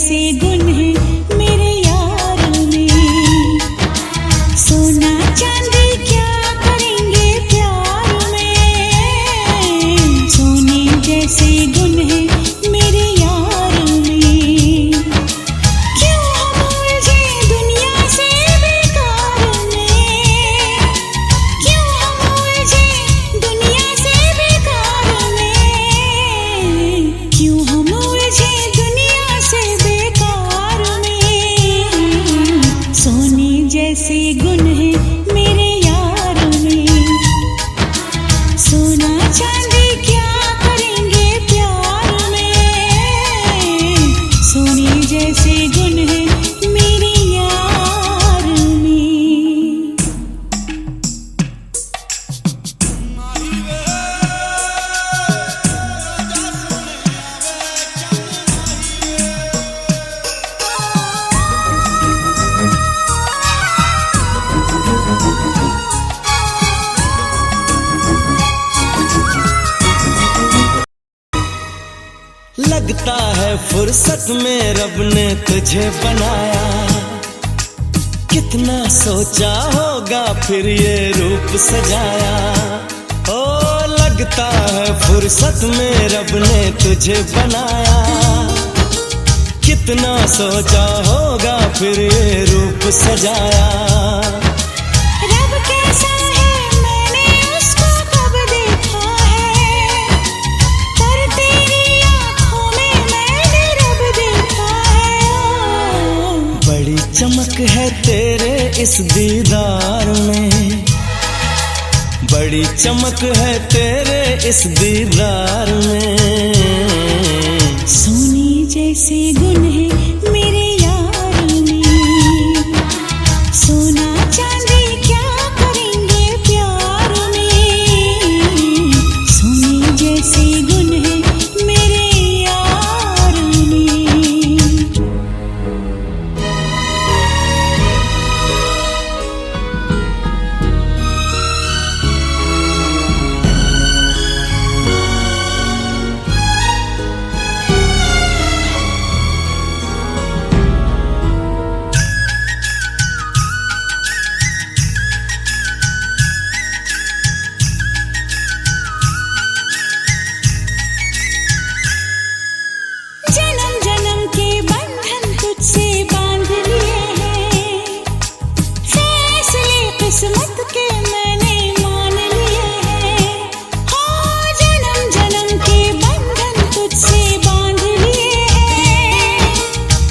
जैसे गुण है मेरे यार में। सोना चांदी क्या करेंगे प्यार में। सोने जैसे गुण है मेरे यार में। क्यों हम उलझे दुनिया से बेकार में। क्यों हम उलझे दुनिया से बेकार में। क्यों हम उलझे दुनिया से बेकार में। सोने जैसे गुण है मेरे यार में। सोना चांदी क्या करेंगे प्यार में। सोने जैसे गुण है मेरे यार में। लगता है फुर्सत में रब ने तुझे बनाया। कितना सोचा होगा फिर ये रूप सजाया। ओ लगता है फुर्सत में रब ने तुझे बनाया। कितना सोचा होगा फिर ये रूप सजाया। रब कैसा है मैंने उसको कब देखा है। पर तेरी आँखों में मैंने रब देखा है। बड़ी चमक है तेरे इस दीदार में। बड़ी चमक है तेरे इस दीदार में। सोने जैसे गुण है मेरे यार में। सोना चांदी क्या करेंगे प्यार में। सोने जैसे गुण है मेरे यार में। जन्म जन्म के बंधन तुझसे बांध लिए हैं। फैसले किस्मत के मैंने मान लिए हैं। हाँ जन्म जन्म के बंधन तुझसे बांध लिए हैं।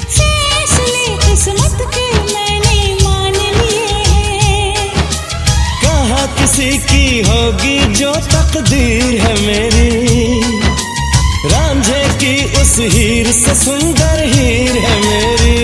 फैसले किस्मत के मैंने मान लिए हैं। कहा किसी की होगी जो तकदीर है मेरी। रांझे की उस हीर से सुंदर हीर है मेरी।